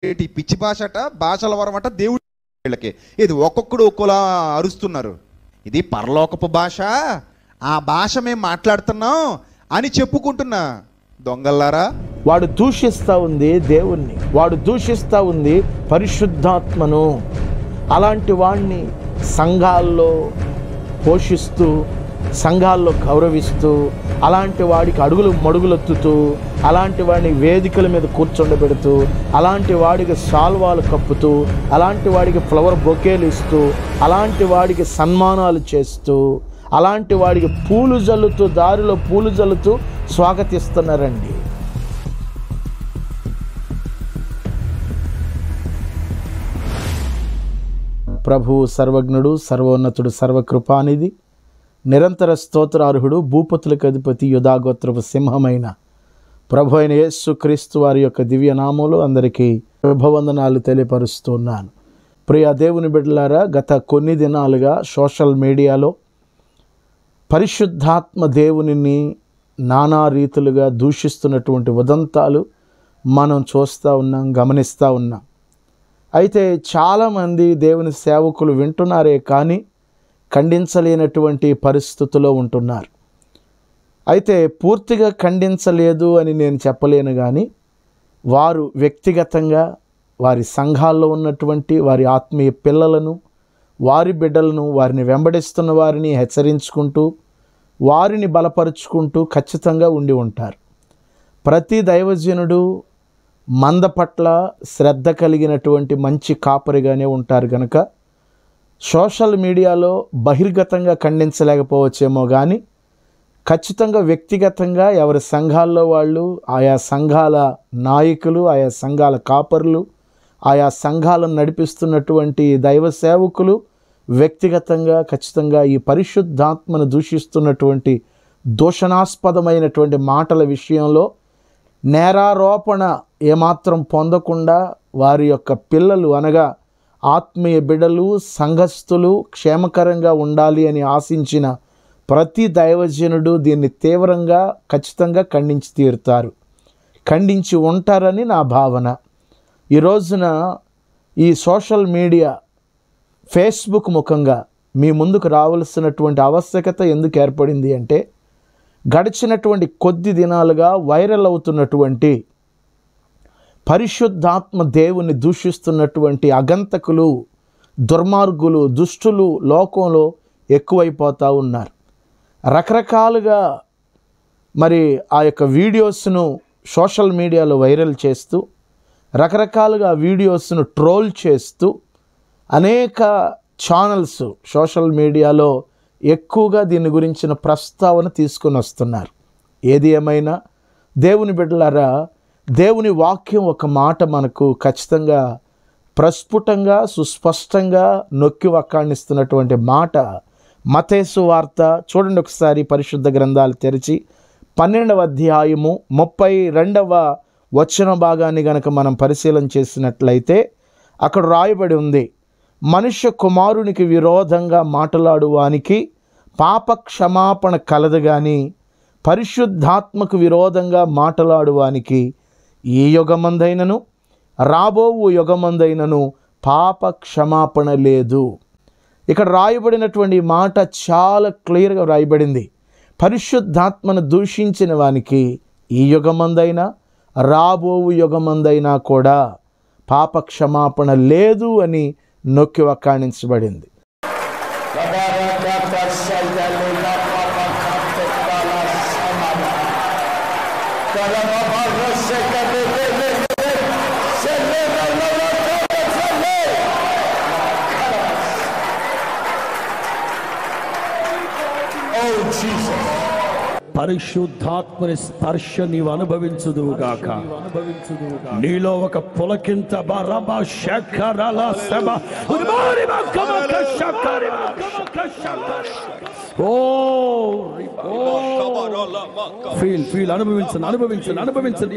ఏంటి పిచ్చి భాషట, భాషల వరమట, దేవుడి వీళ్ళకి ఇది ఒక్కొక్కడు ఒక్కోలా అరుస్తున్నారు. ఇది పరలోకపు భాష, ఆ భాష మేము మాట్లాడుతున్నాం అని చెప్పుకుంటున్నా దొంగల్లారా. వాడు దూషిస్తూ ఉంది దేవుణ్ణి, వాడు దూషిస్తూ ఉంది పరిశుద్ధాత్మను. అలాంటి వాడిని సంఘాల్లో పోషిస్తూ, సంఘాల్లో గౌరవిస్తూ, అలాంటి వాడికి అడుగులు మడుగులెత్తుతూ, అలాంటి వాడిని వేదికల మీద కూర్చోబెడుతూ, అలాంటి వాడికి శాల్వాలు కప్పుతూ, అలాంటి వాడికి ఫ్లవర్ బొకేలు ఇస్తూ, అలాంటి వాడికి సన్మానాలు చేస్తూ, అలాంటి వాడికి పూలు జల్లుతూ, దారిలో పూలు జల్లుతూ స్వాగతిస్తున్నారండి. ప్రభువు సర్వజ్ఞుడు, సర్వోన్నతుడు, సర్వకృపానిధి, నిరంతర స్తోత్రార్హుడు, భూపతులకు అధిపతి, యూదాగోత్రపు సింహమైన ప్రభు అయిన యేసుక్రీస్తు వారి యొక్క దివ్య నామములో అందరికీ శుభవందనాలు తెలియపరుస్తున్నాను. ప్రియ దేవుని బిడ్డలారా, గత కొన్ని దినాలుగా సోషల్ మీడియాలో పరిశుద్ధాత్మ దేవునిని నానా రీతులుగా దూషిస్తున్నటువంటి ఉదంతాలు మనం చూస్తూ ఉన్నాం, గమనిస్తూ ఉన్నాం. అయితే చాలామంది దేవుని సేవకులు వింటున్నారే కానీ ఖండించలేనటువంటి పరిస్థితుల్లో ఉంటున్నారు. అయితే పూర్తిగా ఖండించలేదు అని నేను చెప్పలేను, కానీ వారు వ్యక్తిగతంగా వారి సంఘాల్లో ఉన్నటువంటి వారి ఆత్మీయ పిల్లలను, వారి బిడ్డలను, వారిని వెంబడిస్తున్న వారిని హెచ్చరించుకుంటూ, వారిని బలపరుచుకుంటూ ఖచ్చితంగా ఉండి ఉంటారు. ప్రతి దైవజనుడు మంద పట్ల శ్రద్ధ కలిగినటువంటి మంచి కాపరిగానే ఉంటారు కనుక సోషల్ మీడియాలో బహిర్గతంగా ఖండించలేకపోవచ్చేమో, కానీ ఖచ్చితంగా వ్యక్తిగతంగా ఎవరి సంఘాల్లో వాళ్ళు, ఆయా సంఘాల నాయకులు, ఆయా సంఘాల కాపరులు, ఆయా సంఘాలను నడిపిస్తున్నటువంటి దైవ సేవకులు వ్యక్తిగతంగా ఖచ్చితంగా ఈ పరిశుద్ధాత్మను దూషిస్తున్నటువంటి దూషణాస్పదమైనటువంటి మాటల విషయంలో నేరారోపణ ఏమాత్రం పొందకుండా వారి యొక్క పిల్లలు అనగా ఆత్మీయ బిడ్డలు, సంఘస్థులు క్షేమకరంగా ఉండాలి అని ఆశించిన ప్రతి దైవజనుడు దీన్ని తీవ్రంగా ఖచ్చితంగా ఖండించి తీరుతారు, ఖండించి ఉంటారని నా భావన. ఈ రోజున ఈ సోషల్ మీడియా ఫేస్బుక్ ముఖంగా మీ ముందుకు రావాల్సినటువంటి ఆవశ్యకత ఎందుకు ఏర్పడింది అంటే, గడిచినటువంటి కొద్ది దినాలుగా వైరల్ అవుతున్నటువంటి పరిశుద్ధాత్మ దేవుని దూషిస్తున్నటువంటి అగంతకులు, దుర్మార్గులు, దుష్టులు లోకంలో ఎక్కువైపోతూ ఉన్నారు. రకరకాలుగా మరి ఆ యొక్క వీడియోస్ను సోషల్ మీడియాలో వైరల్ చేస్తూ, రకరకాలుగా వీడియోస్ను ట్రోల్ చేస్తూ అనేక ఛానల్స్ సోషల్ మీడియాలో ఎక్కువగా దీని గురించిన ప్రస్తావన తీసుకొని వస్తున్నారు. ఏది ఏమైనా దేవుని బిడ్డలారా, దేవుని వాక్యం ఒక మాట మనకు ఖచ్చితంగా ప్రస్ఫుటంగా సుస్పష్టంగా నొక్కి వక్కాణిస్తున్నటువంటి మాట మత్తయి వార్త చూడండి ఒకసారి, పరిశుద్ధ గ్రంథాలు తెరిచి 12వ అధ్యాయము 32వ వచన భాగాన్ని గనక మనం పరిశీలన చేసినట్లయితే అక్కడ రాయబడి ఉంది, మనుష్య కుమారునికి విరోధంగా మాట్లాడువానికి పాప క్షమాపణ కలదు గాని పరిశుద్ధాత్మకు విరోధంగా మాట్లాడువానికి ఈ యుగమందైనను రాబోవు యుగమందైనను పాప క్షమాపణ లేదు. ఇక్కడ రాయబడినటువంటి మాట చాలా క్లియర్గా రాయబడింది. పరిశుద్ధాత్మను దూషించిన వానికి ఈ యుగమందైనా రాబోవు యుగమందైనా కూడా పాప క్షమాపణ లేదు అని నొక్కి వక్కాణించబడింది. పరిశుద్ధాత్మని స్పర్శ నీవు అనుభవించుదువుగాక. నీలో ఒక పులకింత ఫీల్ అనుభవించండి, అనుభవించండి, అనుభవించండి.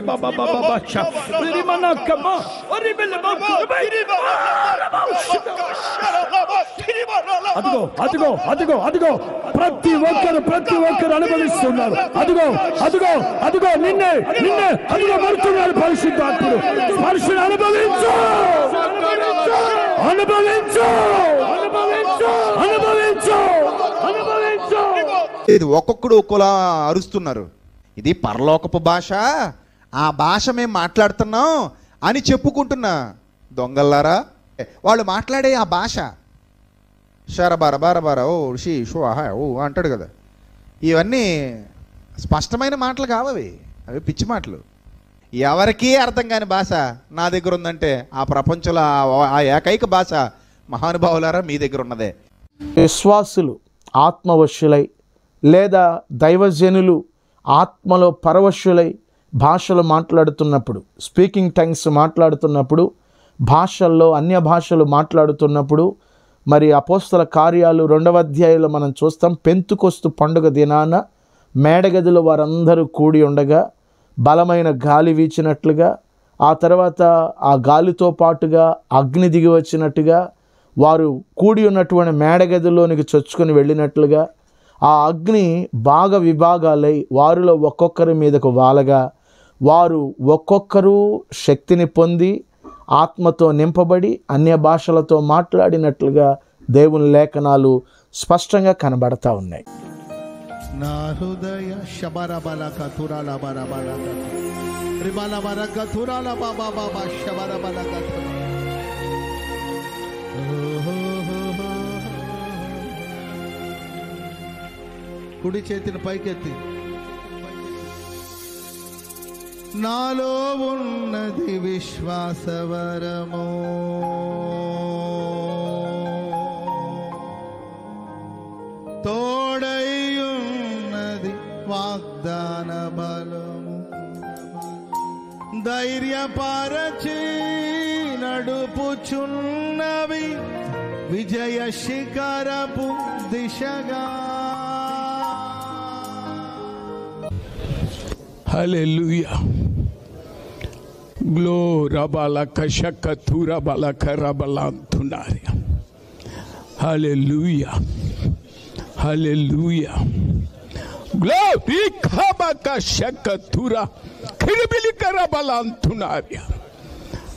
అదిగో అదిగో అదిగో అదిగో ప్రతి ఒక్కరు అనుభవిస్తున్నారు. అదిగో అదిగో అదిగో నిన్నే నిన్నే అదిగో మరుతున్నాడు పరిశుద్ధాత్ముడు. స్పర్శను అనుభవించు అనుభవించు అనుభవించు అనుభవించు అనుభవించు. ఇది ఒక్కొక్కడు ఒక్కోలా అరుస్తున్నారు. ఇది పరలోకపు భాష, ఆ భాష మేము మాట్లాడుతున్నాం అని చెప్పుకుంటున్నా. దొంగల్లారా, వాళ్ళు మాట్లాడే ఆ భాష షరబార బారబార ఓ షీ షో ఆహా ఓ అంటాడు కదా, ఇవన్నీ స్పష్టమైన మాటలు కావవి, అవి పిచ్చి మాటలు. ఎవరికీ అర్థం కాని భాష నా దగ్గర ఉందంటే ఆ ప్రపంచంలో ఆ ఏకైక భాష మహానుభావులారా మీ దగ్గర ఉన్నదే. విశ్వాసులు ఆత్మవశులై లేదా దైవజనులు ఆత్మలో పరవశులై భాషలు మాట్లాడుతున్నప్పుడు, స్పీకింగ్ టంగ్స్ మాట్లాడుతున్నప్పుడు, భాషల్లో అన్య భాషలు మాట్లాడుతున్నప్పుడు, మరి అపోస్తల కార్యాలు 2వ అధ్యాయంలో మనం చూస్తాం. పెంతుకొస్తు పండుగ దినాన మేడగదిలో వారందరూ కూడి ఉండగా బలమైన గాలి వీచినట్లుగా, ఆ తర్వాత ఆ గాలితో పాటుగా అగ్ని దిగి వచ్చినట్టుగా, వారు కూడి ఉన్నటువంటి మేడగదిలోనికి చొచ్చుకొని వెళ్ళినట్లుగా ఆ అగ్ని విభాగాలై వారిలో ఒక్కొక్కరి మీదకు వాలగా వారు ఒక్కొక్కరు శక్తిని పొంది ఆత్మతో నింపబడి అన్య భాషలతో మాట్లాడినట్లుగా దేవుని లేఖనాలు స్పష్టంగా కనబడతా ఉన్నాయి. నా హృదయ శబరబల కతురాల బరబల రిబల బర కతురాల బాబా బాబా శబరబల కతుర. కుడి చేతిని పైకెత్తి, నాలో ఉన్నది విశ్వాసవరము, తోడైయున్నది వాగ్దాన బలము, ధైర్యపరచి నడుపుచున్నవి విజయ శిఖరపు దిశగా. హల్లెలూయా. గ్లోరా బాలక షకతురా బాలక రబలాంతునారియా. హల్లెలూయా హల్లెలూయా. గ్లోరీ ఖబక షకతురా కిరిబిలిక రబలాంతునారియా.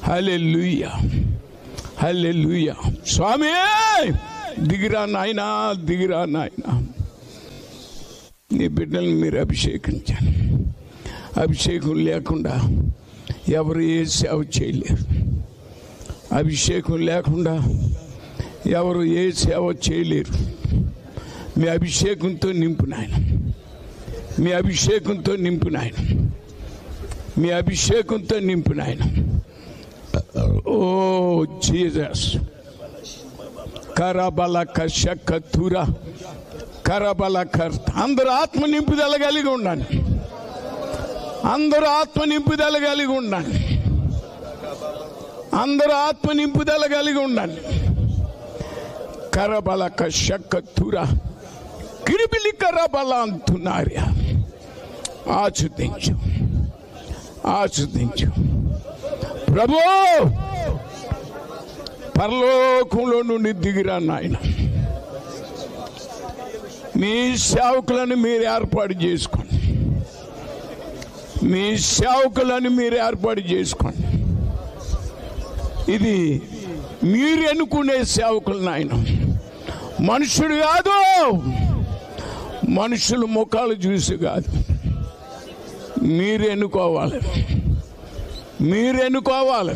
హల్లెలూయా హల్లెలూయా. స్వామి దిగిరా నాయనా, దిగిరా నాయనా. నీ బిడ్డలను మీరు అభిషేకించాను. అభిషేకం లేకుండా ఎవరు ఏ సేవ చేయలేరు. అభిషేకం లేకుండా ఎవరు ఏ సేవ చేయలేరు. మీ అభిషేకంతో నింపు నాయన, మీ అభిషేకంతో నింపు నాయన, మీ అభిషేకంతో నింపు నాయన. ఓ జీసస్. కరబలక షకతురా కరబలక. అందరూ ఆత్మ నింపుదల కలిగి ఉండాలి. అందరూ ఆత్మ నింపుదల కలిగి ఉండాలి. అందరూ ఆత్మ నింపుదల కలిగి ఉండాలి. కరబలక షకతురా కిరిబిలి కరబలాంతునారియా. ఆచుదించు ఆచుదించు ప్రభు. పరలోకంలో నుండి దిగిరా నాయన. మీ సేవకులను మీరు ఏర్పాటు చేసుకోండి. మీ సేవకులను మీరు ఏర్పాటు చేసుకోండి. ఇది మీరు ఎన్నుకునే సేవకులు నాయన, మనుషుడు కాదు. మనుషులు ముఖాలు చూసి కాదు, మీరు ఎన్నుకోవాలి. మీరు ఎన్నుకోవాలి.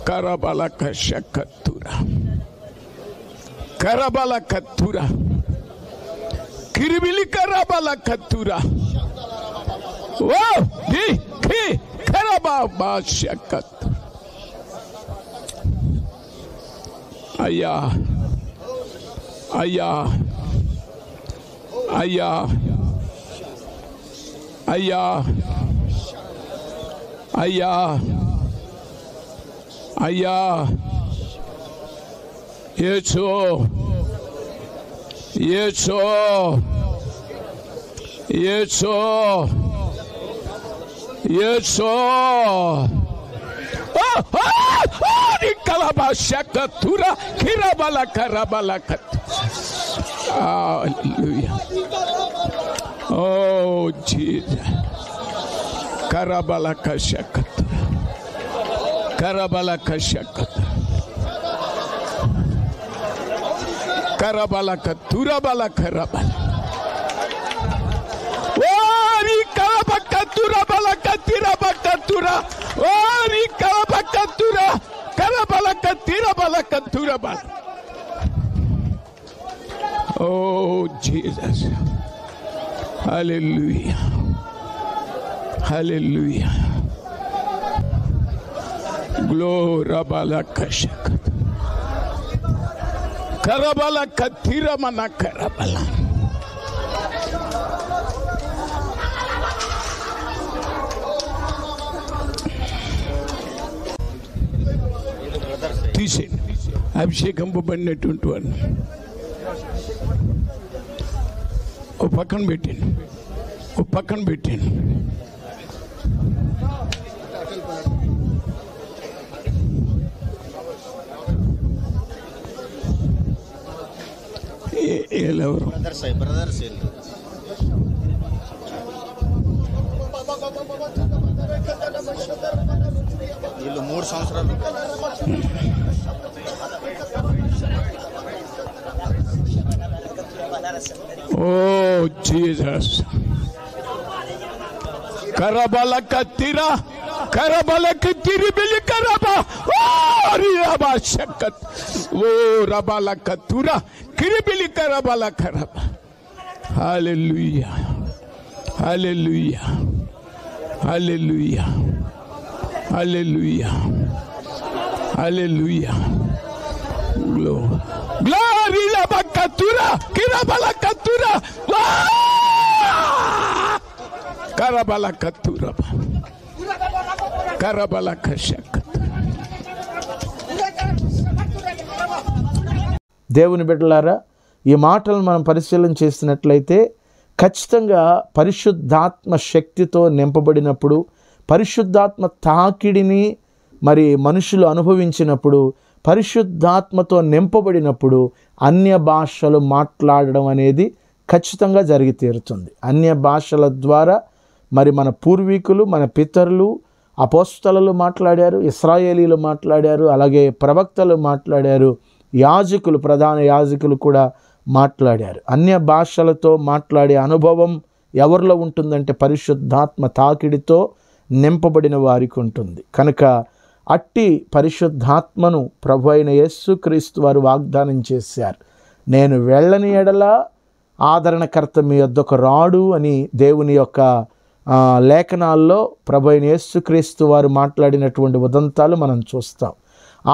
కరబలక షకతురా కరబలకతురా కిరిబిలి కరబలకతురా. ఓ ది కి కరబా షకత్. అయ్యా అయ్యా అయ్యా అయ్యా అయ్యా అయ్యా. యేసు యేసు యేసు యేసు. కలబా షకతురా కిరబల కరబలకత్. హల్లెలూయా Oh, Jesus. Karabala Kashakata. Karabala Kashakata. Karabala Katura Bala Karabala. Ori Karabakatura Bala Katira Bakatura. Ori Karabakatura. Karabala Katira Bala Katura Bala. Oh, Jesus. Hallelujah. Hallelujah. Glory Bala Kashakata. Karabala Katira Mana Karabala. తీసేయండి అభిషేకం పడినటువంటి వాడిని ఓ పక్కన పెట్టాను ఎవరు వీళ్ళు 3 సంవత్సరాలు Oh, Jesus. Karabala Katira. Karabala Katiri Bili Karaba. Oh, Riaba Shakat. Oh, Rabala Katura. Kiribili Karabala Karaba. Hallelujah. Hallelujah. Hallelujah. Hallelujah. Hallelujah. Glory. Glory la bakatura, kirabala katura. Karabala katura. Karabala kashak. దేవుని బిడ్డలారా, ఈ మాటలను మనం పరిశీలన చేసినట్లయితే ఖచ్చితంగా పరిశుద్ధాత్మ శక్తితో నింపబడినప్పుడు, పరిశుద్ధాత్మ తాకిడిని మరి మనుషులు అనుభవించినప్పుడు, పరిశుద్ధాత్మతో నింపబడినప్పుడు అన్య భాషలు మాట్లాడడం అనేది ఖచ్చితంగా జరిగి తీరుతుంది. అన్య భాషల ద్వారా మరి మన పూర్వీకులు, మన పితరులు, అపోస్తలులు మాట్లాడారు, ఇశ్రాయేలీలు మాట్లాడారు, అలాగే ప్రవక్తలు మాట్లాడారు, యాజకులు, ప్రధాన యాజకులు కూడా మాట్లాడారు. అన్య భాషలతో మాట్లాడే అనుభవం ఎవరిలో ఉంటుందంటే పరిశుద్ధాత్మ తాకిడితో నింపబడిన వారికి ఉంటుంది. కనుక అట్టి పరిశుద్ధాత్మను ప్రభు అయిన యేసుక్రీస్తు వారు వాగ్దానం చేశారు. నేను వెళ్ళని ఎడల ఆదరణకర్త మీ వద్దకు రాడు అని దేవుని యొక్క లేఖనాల్లో ప్రభు అయిన యేసుక్రీస్తు వారు మాట్లాడినటువంటి ఉదంతాలు మనం చూస్తాం.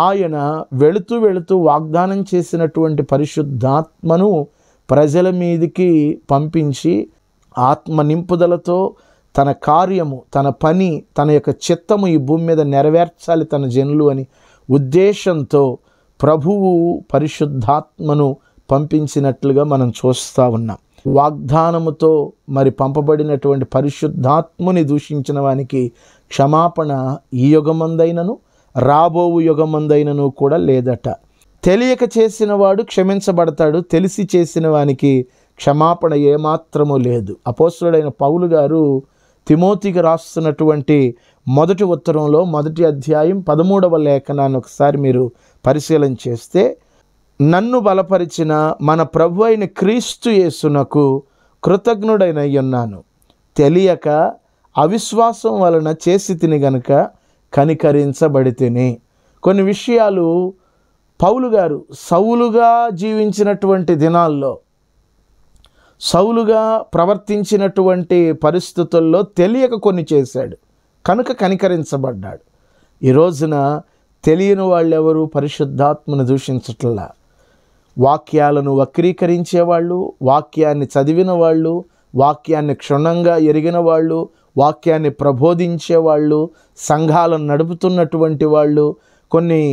ఆయన వెళుతూ వాగ్దానం చేసినటువంటి పరిశుద్ధాత్మను ప్రజల మీదికి పంపించి ఆత్మ నింపుదలతో తన కార్యము, తన పని, తన యొక్క చిత్తము ఈ భూమి మీద నెరవేర్చాలి తన జనులు అని ఉద్దేశంతో ప్రభువు పరిశుద్ధాత్మను పంపించినట్లుగా మనం చూస్తూ ఉన్నాం. వాగ్దానముతో మరి పంపబడినటువంటి పరిశుద్ధాత్మని దూషించిన వానికి క్షమాపణ ఈ యుగమందైనను రాబోవు యుగమందైనను కూడా లేదట. తెలియక చేసిన వాడు క్షమించబడతాడు, తెలిసి చేసిన వానికి క్షమాపణ ఏమాత్రము లేదు. అపోస్తలుడైన పౌలు గారు తిమోతికి రాస్తున్నటువంటి మొదటి ఉత్తరంలో 1వ అధ్యాయం 13వ లేఖనాన్ని ఒకసారి మీరు పరిశీలన చేస్తే, నన్ను బలపరిచిన మన ప్రభు అయిన క్రీస్తు యేసునకు కృతజ్ఞుడైన ఉన్నాను, తెలియక అవిశ్వాసం వలన చేసి తిని గనుక కనికరించబడి తిని. కొన్ని విషయాలు పౌలు గారు సౌలుగా జీవించినటువంటి దినాల్లో, సౌలుగా ప్రవర్తించినటువంటి పరిస్థితుల్లో తెలియక కొన్ని చేశాడు, కనుక కనికరించబడ్డాడు. ఈ రోజున తెలియని వాళ్ళెవరు పరిశుద్ధాత్మను దూషించట్లా. వాక్యాలను వక్రీకరించేవాళ్ళు, వాక్యాన్ని చదివిన వాళ్ళు, వాక్యాన్ని క్షుణ్ణంగా ఎరిగిన వాళ్ళు, వాక్యాన్ని ప్రబోధించేవాళ్ళు, సంఘాలను నడుపుతున్నటువంటి వాళ్ళు, కొన్ని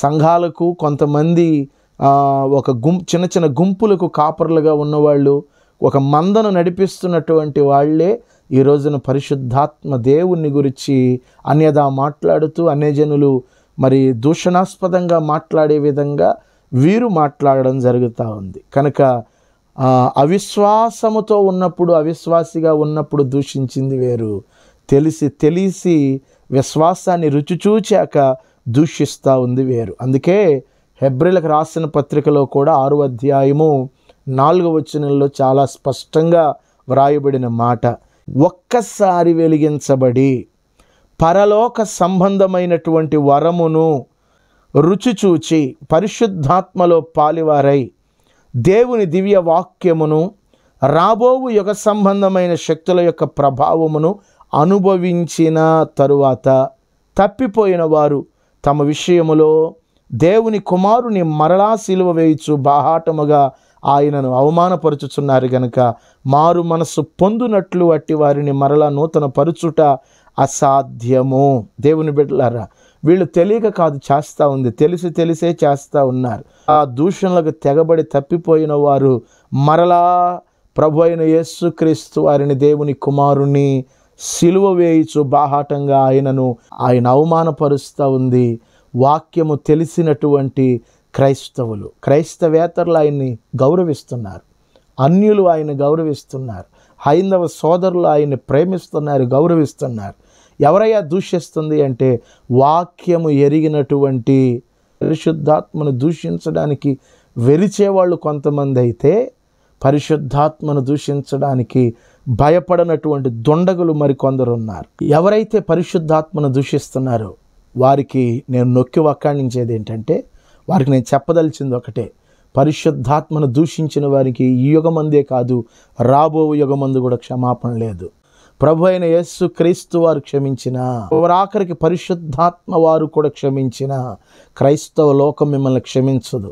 సంఘాలకు కొంతమంది ఒక చిన్న గుంపులకు కాపర్లుగా ఉన్నవాళ్ళు, ఒక మందను నడిపిస్తున్నటువంటి వాళ్ళే ఈ రోజున పరిశుద్ధాత్మ దేవుని గురించి అన్యదా మాట్లాడుతూ అన్యజనులు మరి దూషణాస్పదంగా మాట్లాడే విధంగా వీరు మాట్లాడడం జరుగుతూ ఉంది. కనుక అవిశ్వాసముతో ఉన్నప్పుడు, అవిశ్వాసిగా ఉన్నప్పుడు దూషించింది వేరు, తెలిసి విశ్వాసాన్ని రుచి చూచాక దూషిస్తూ ఉంది వేరు. అందుకే హెబ్రీలకు రాసిన పత్రికలో కూడా 6వ అధ్యాయము 4వ వచనంలో చాలా స్పష్టంగా వ్రాయబడిన మాట, ఒక్కసారి వెలిగించబడి పరలోక సంబంధమైనటువంటి వరమును రుచి చూచి పరిశుద్ధాత్మలో పాలివారై దేవుని దివ్య వాక్యమును రాబోవు యుగ సంబంధమైన శక్తుల యొక్క ప్రభావమును అనుభవించిన తరువాత తప్పిపోయిన వారు తమ విషయములో దేవుని కుమారుని మరలా సిలువ వేయుచు బాహాటముగా ఆయనను అవమానపరుచుచున్నారు గనుక మారు మనస్సు పొందునట్లు అట్టి వారిని మరలా నూతన పరుచుట అసాధ్యము. దేవుని బిడ్డలారా, వీళ్ళు తెలియక కాదు చేస్తూ ఉంది, తెలిసే చేస్తూ ఉన్నారు. ఆ దూషణలకు తెగబడి తప్పిపోయిన వారు మరలా ప్రభు అయిన యేసుక్రీస్తు వారిని, దేవుని కుమారుని సిలువ వేయుచు బాహాటంగా ఆయన అవమానపరుస్తూ ఉంది. వాక్యము తెలిసినటువంటి క్రైస్తవేతరులు ఆయన్ని గౌరవిస్తున్నారు, అన్యులు ఆయన గౌరవిస్తున్నారు, హైందవ సోదరులు ఆయన్ని ప్రేమిస్తున్నారు, గౌరవిస్తున్నారు. ఎవరయ్యా దూషిస్తుంది అంటే వాక్యము ఎరిగినటువంటి, పరిశుద్ధాత్మను దూషించడానికి వెరిచేవాళ్ళు కొంతమంది అయితే పరిశుద్ధాత్మను దూషించడానికి భయపడనటువంటి దొండగులు మరికొందరు ఉన్నారు. ఎవరైతే పరిశుద్ధాత్మను దూషిస్తున్నారో వారికి నేను నొక్కి వక్కాణించేది ఏంటంటే, వారికి నేను చెప్పదలిచింది ఒకటే, పరిశుద్ధాత్మను దూషించిన వారికి ఈ యుగమందే కాదు రాబో యుగమందు కూడా క్షమాపణ లేదు. ప్రభు అయిన యేసుక్రీస్తు వారు క్షమించిన, ఆఖరికి పరిశుద్ధాత్మ వారు కూడా క్షమించిన క్రైస్తవ లోకం మిమ్మల్ని క్షమించదు.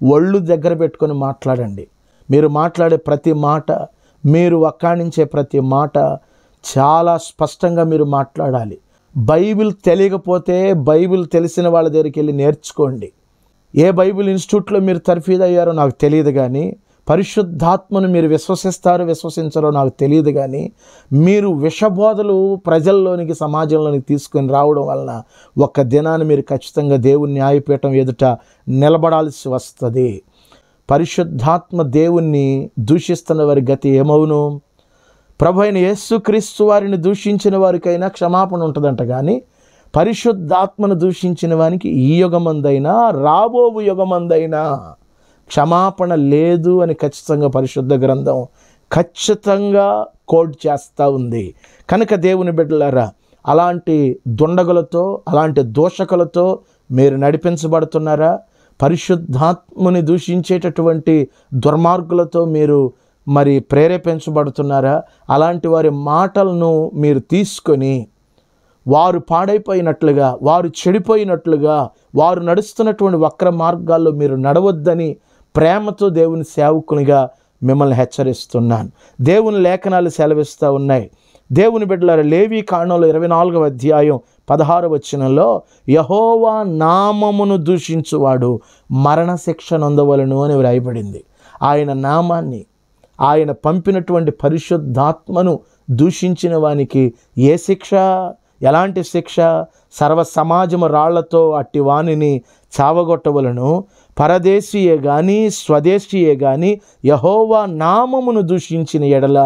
ఒళ్ళు దగ్గర పెట్టుకొని మాట్లాడండి. మీరు మాట్లాడే ప్రతి మాట, మీరు వక్కాణించే ప్రతి మాట చాలా స్పష్టంగా మీరు మాట్లాడాలి. బైబిల్ తెలియకపోతే బైబిల్ తెలిసిన వాళ్ళ దగ్గరికి వెళ్ళి నేర్చుకోండి. ఏ బైబిల్ ఇన్స్టిట్యూట్లో మీరు తర్ఫీదు అయ్యారో నాకు తెలియదు, కానీ పరిశుద్ధాత్మను మీరు విశ్వసించరో నాకు తెలియదు, కానీ మీరు విషబోధలు ప్రజల్లోనికి, సమాజంలోనికి తీసుకొని రావడం వలన ఒక్క దినాన్ని మీరు ఖచ్చితంగా దేవుని న్యాయపీఠం ఎదుట నిలబడాల్సి వస్తుంది. పరిశుద్ధాత్మ దేవుణ్ణి దూషిస్తున్న వారి గతి ఏమవును? ప్రభు అయిన యేసుక్రీస్తు వారిని దూషించిన వారికైనా క్షమాపణ ఉంటుందంట, కానీ పరిశుద్ధాత్మను దూషించిన వారికి ఈ యుగమందైనా రాబోవు యుగమందైనా క్షమాపణ లేదు అని ఖచ్చితంగా పరిశుద్ధ గ్రంథం ఖచ్చితంగా కోడ్ చేస్తూ ఉంది. కనుక దేవుని బిడ్డలారా, అలాంటి దుండగులతో, అలాంటి దోషకులతో మీరు నడిపించబడుతున్నారా? పరిశుద్ధాత్మని దూషించేటటువంటి దుర్మార్గులతో మీరు ప్రేరేపించబడుతున్నారా? అలాంటి వారి మాటలను మీరు తీసుకొని వారు పాడైపోయినట్లుగా, వారు చెడిపోయినట్లుగా, వారు నడుస్తున్నటువంటి వక్ర మార్గాల్లో మీరు నడవద్దని ప్రేమతో దేవుని సేవకునిగా మిమ్మల్ని హెచ్చరిస్తున్నాను. దేవుని లేఖనాలు సెలవిస్తూ ఉన్నాయి. దేవుని బిడ్డలారా, లేవీ కాండంలో 24వ అధ్యాయం 16వ వచనంలో యెహోవా నామమును దూషించువాడు మరణశిక్ష నొందవలెను అని వ్రాయబడింది. ఆయన నామాన్ని, ఆయన పంపినటువంటి పరిశుద్ధాత్మను దూషించిన వానికి ఏ శిక్ష? ఎలాంటి శిక్ష? సర్వ సమాజము రాళ్లతో అట్టి వానిని చావగొట్టవలను. పరదేశీయే గాని స్వదేశీయే గాని యెహోవా నామమును దూషించిన ఎడల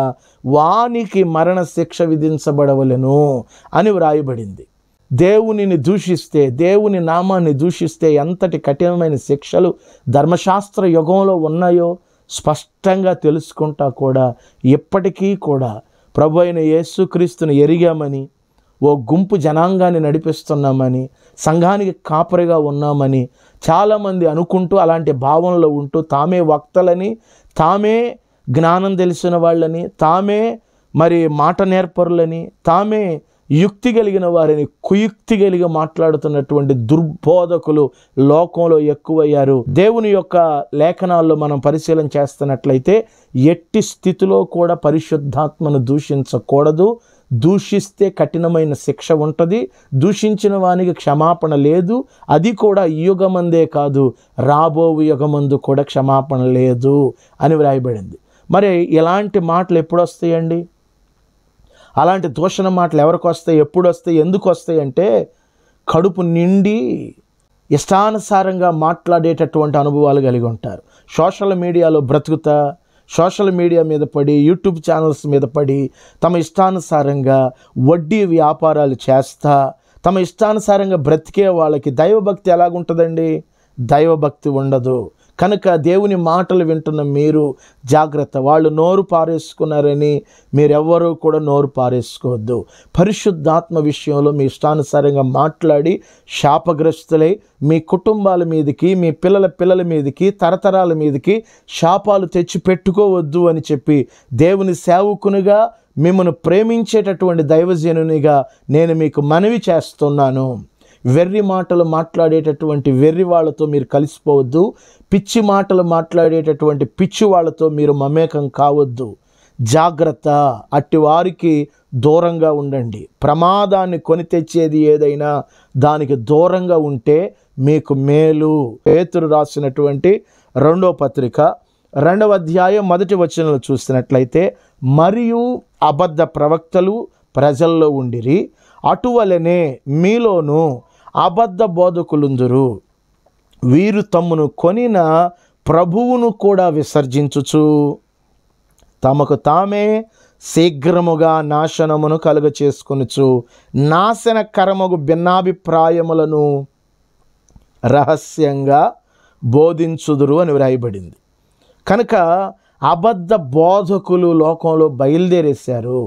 వానికి మరణ శిక్ష విధించబడవలెను అని వ్రాయబడింది. దేవునిని దూషిస్తే, దేవుని నామాన్ని దూషిస్తే ఎంతటి కఠినమైన శిక్షలు ధర్మశాస్త్ర యుగంలో ఉన్నాయో స్పష్టంగా తెలుసుకుంటా కూడా ఇప్పటికీ కూడా ప్రభు అయిన యేసుక్రీస్తుని ఎరిగామని, ఓ గుంపు జనాంగాన్ని నడిపిస్తున్నామని, సంఘానికి కాపరిగా ఉన్నామని చాలామంది అనుకుంటూ, అలాంటి భావనలో ఉంటూ తామే వక్తలని, తామే జ్ఞానం తెలిసిన వాళ్ళని, తామే మాట నేర్పరులని, తామే యుక్తి కలిగిన వారిని కుయుక్తి కలిగి మాట్లాడుతున్నటువంటి దుర్బోధకులు లోకంలో ఎక్కువయ్యారు. దేవుని యొక్క లేఖనాల్లో మనం పరిశీలన చేస్తున్నట్లయితే ఎట్టి స్థితిలో కూడా పరిశుద్ధాత్మను దూషించకూడదు. దూషిస్తే కఠినమైన శిక్ష ఉంటుంది. దూషించిన వానికి క్షమాపణ లేదు. అది కూడా ఈ యుగమందే కాదు రాబోవు యుగమందు కూడా క్షమాపణ లేదు అని వ్రాయబడింది. మరి ఇలాంటి మాటలు ఎప్పుడు వస్తాయండి? అలాంటి దూషణ మాటలు ఎవరికి వస్తాయి, ఎప్పుడు వస్తాయి, ఎందుకు వస్తాయి అంటే కడుపు నిండి ఇష్టానుసారంగా మాట్లాడేటటువంటి అనుభవాలు కలిగి ఉంటారు. సోషల్ మీడియాలో బ్రతుకుతా, సోషల్ మీడియా మీద పడి, యూట్యూబ్ ఛానల్స్ మీద పడి, తమ ఇష్టానుసారంగా వడ్డీ వ్యాపారాలు చేస్తా, తమ ఇష్టానుసారంగా బ్రతికే వాళ్ళకి దైవభక్తి ఎలాగుంటుందండి? దైవభక్తి ఉండదు. కనుక దేవుని మాటలు వింటున్న మీరు జాగ్రత్త. వాళ్ళు నోరు పారేసుకున్నారని మీరెవ్వరూ కూడా నోరు పారేసుకోవద్దు. పరిశుద్ధాత్మ విషయంలో మీ ఇష్టానుసారంగా మాట్లాడి శాపగ్రస్తులై మీ కుటుంబాల మీదకి, మీ పిల్లల మీదకి, తరతరాల మీదకి శాపాలు తెచ్చి పెట్టుకోవద్దు అని చెప్పి దేవుని సేవకునిగా, మిమ్మల్ని ప్రేమించేటటువంటి దైవజనునిగా నేను మీకు మనవి చేస్తున్నాను. వెర్రి మాటలు మాట్లాడేటటువంటి వెర్రి వాళ్ళతో మీరు కలిసిపోవద్దు. పిచ్చి మాటలు మాట్లాడేటటువంటి పిచ్చి వాళ్ళతో మీరు మమేకం కావద్దు. జాగ్రత్త. అట్టి వారికి దూరంగా ఉండండి. ప్రమాదాన్ని కొని తెచ్చేది ఏదైనా దానికి దూరంగా ఉంటే మీకు మేలు. పేతురు రాసినటువంటి 2వ పత్రిక 2వ అధ్యాయం 1వ వచనంలో చూసినట్లయితే, మరియు అబద్ధ ప్రవక్తలు ప్రజల్లో ఉండిరి, అటువలనే మీలోనూ అబద్ధ బోధకులుందురు. వీరు తమ్మును కొనిన ప్రభువును కూడా విసర్జించుచు తమకు తామే శీఘ్రముగా నాశనమును కలుగ చేసుకొనుచు నాశనకరమగు భిన్నాభిప్రాయములను రహస్యంగా బోధించుదురు అని వ్రాయబడింది. కనుక అబద్ధ బోధకులు లోకంలో బయలుదేరేశారు.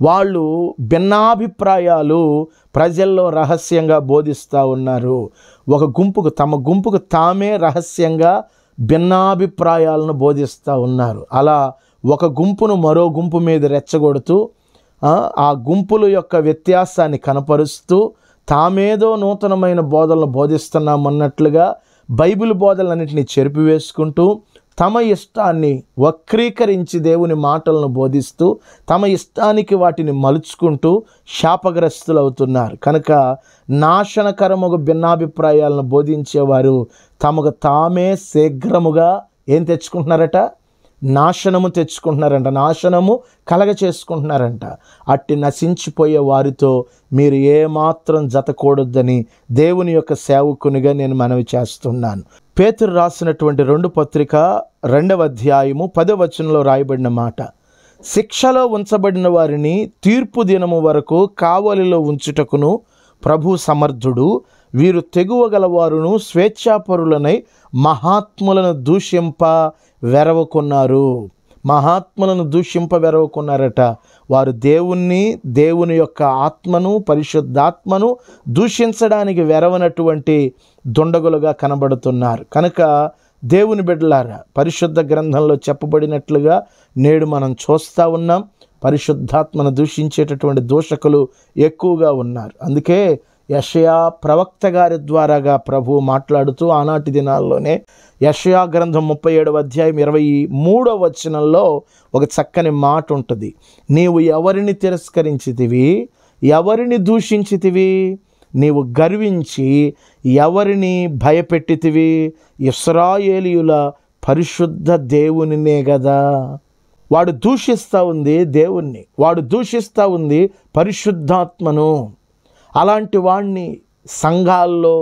వాళ్ళు భిన్నాభిప్రాయాలు ప్రజల్లో రహస్యంగా బోధిస్తూ ఉన్నారు. తమ గుంపుకు తామే రహస్యంగా భిన్నాభిప్రాయాలను బోధిస్తూ ఉన్నారు. అలా ఒక గుంపును మరో గుంపు మీద రెచ్చగొడుతూ, ఆ గుంపుల యొక్క వ్యత్యాసాన్ని కనపరుస్తూ, తామేదో నూతనమైన బోధనలు బోధిస్తున్నామన్నట్లుగా బైబిల్ బోధనలన్నింటినీ చెరిపివేసుకుంటూ, తమ ఇష్టాన్ని వక్రీకరించి దేవుని మాటలను బోధిస్తూ, తమ ఇష్టానికి వాటిని మలుచుకుంటూ శాపగ్రస్తులు అవుతున్నారు. కనుక నాశనకరముగా భిన్నాభిప్రాయాలను బోధించేవారు తమకు తామే శీఘ్రముగా ఏం తెచ్చుకుంటున్నారట? నాశనము తెచ్చుకుంటున్నారంట. నాశనము కలగ చేసుకుంటున్నారంట. అట్టి నశించిపోయే వారితో మీరు ఏమాత్రం జతకూడొద్దని దేవుని యొక్క సేవకునిగా నేను మనవి చేస్తున్నాను. పేతురు రాసినటువంటి 2వ పత్రిక 2వ అధ్యాయము 10వ వచనంలో రాయబడిన మాట, శిక్షలో ఉంచబడిన వారిని తీర్పు దినము వరకు కావలిలో ఉంచుటకును ప్రభు సమర్థుడు. వీరు తెగువగలవారును స్వేచ్ఛాపరులనై మహాత్ములను దూషింప వెరవకున్నారు. మహాత్ములను దూషింప వెరవకున్నారట. వారు దేవుని యొక్క ఆత్మను, పరిశుద్ధాత్మను దూషించడానికి వెరవనటువంటి దుండగులుగా కనబడుతున్నారు. కనుక దేవుని బిడ్డలారా, పరిశుద్ధ గ్రంథంలో చెప్పబడినట్లుగా నేడు మనం చూస్తూ ఉన్నాం. పరిశుద్ధాత్మను దూషించేటటువంటి దూషకులు ఎక్కువగా ఉన్నారు. అందుకే యెషయా ప్రవక్త గారి ద్వారాగా ప్రభువు మాట్లాడుతూ ఆనాటి దినాల్లోనే యెషయా గ్రంథం 37వ అధ్యాయం 23వ వచనంలో ఒక చక్కని మాట ఉంటుంది. నీవు ఎవరిని తిరస్కరించితివి? ఎవరిని దూషించితివి? నీవు గర్వించి ఎవరిని భయపెట్టితివి? ఇశ్రాయేలీయుల పరిశుద్ధ దేవునినే కదా. వాడు దూషిస్తూ ఉంది దేవుణ్ణి, వాడు దూషిస్తూ ఉంది పరిశుద్ధాత్మను. అలాంటి వాడిని సంఘాల్లో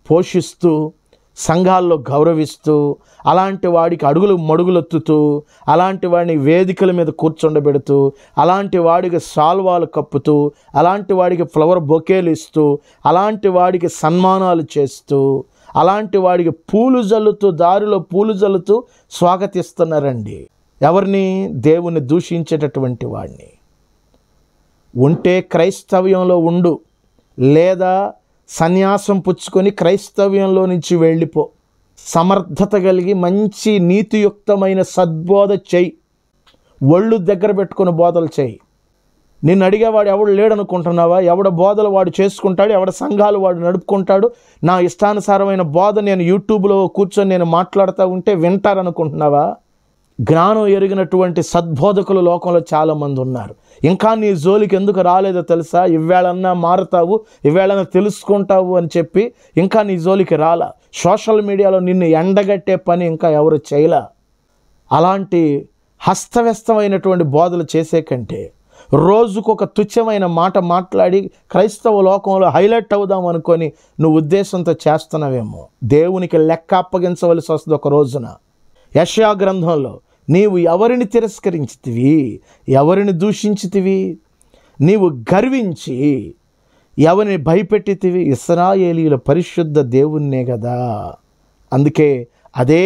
పోషిస్తూ, సంఘాల్లో గౌరవిస్తూ, అలాంటి వాడికి అడుగులు మడుగులెత్తుతూ, అలాంటి వాడిని వేదికల మీద కూర్చోండబెడుతూ, అలాంటి వాడికి సాల్వాలు కప్పుతూ, అలాంటి వాడికి ఫ్లవర్ బొకేలు ఇస్తూ, అలాంటి వాడికి సన్మానాలు చేస్తూ, అలాంటి వాడికి పూలు జల్లుతూ, దారిలో పూలు జల్లుతూ స్వాగతిస్తున్నారండి. ఎవరిని? దేవుని దూషించేటటువంటి వాడిని. ఉంటే క్రైస్తవ్యంలో ఉండు, లేదా సన్యాసం పుచ్చుకొని క్రైస్తవ్యంలో నుంచి వెళ్ళిపో. సమర్థత కలిగి మంచి నీతియుక్తమైన సద్బోధ చెయ్యి. ఒళ్ళు దగ్గర పెట్టుకుని బోధలు చెయ్యి. నిన్ను అడిగేవాడు ఎవడు లేడనుకుంటున్నావా? ఎవడ బోధలు వాడు చేసుకుంటాడు, ఎవడ సంఘాలు వాడు నడుపుకుంటాడు. నా ఇష్టానుసారమైన బోధ నేను యూట్యూబ్లో కూర్చొని నేను మాట్లాడుతూ ఉంటే వింటారనుకుంటున్నావా? జ్ఞానం ఎరిగినటువంటి సద్బోధకులు లోకంలో చాలామంది ఉన్నారు. ఇంకా నీ జోలికి ఎందుకు రాలేదో తెలుసా? ఇవేళన్నా మారుతావు, ఇవేళన్నా తెలుసుకుంటావు అని చెప్పి ఇంకా నీ జోలికి రాలా. సోషల్ మీడియాలో నిన్ను ఎండగట్టే పని ఇంకా ఎవరు చేయలా. అలాంటి హస్తవ్యస్తమైనటువంటి బోధలు చేసే కంటే రోజుకొక తుచ్చమైన మాట మాట్లాడి క్రైస్తవ లోకంలో హైలైట్ అవుదాం అనుకొని నువ్వు ఉద్దేశంతో చేస్తున్నావేమో. దేవునికి లెక్క అప్పగించవలసి వస్తుంది ఒక రోజున. యెషయా గ్రంథంలో నీవు ఎవరిని తిరస్కరించితివి, ఎవరిని దూషించితివి? నీవు గర్వించి ఎవరిని భయపెట్టితివి? ఇశ్రాయేలీయుల పరిశుద్ధ దేవుణ్ణే కదా. అందుకే అదే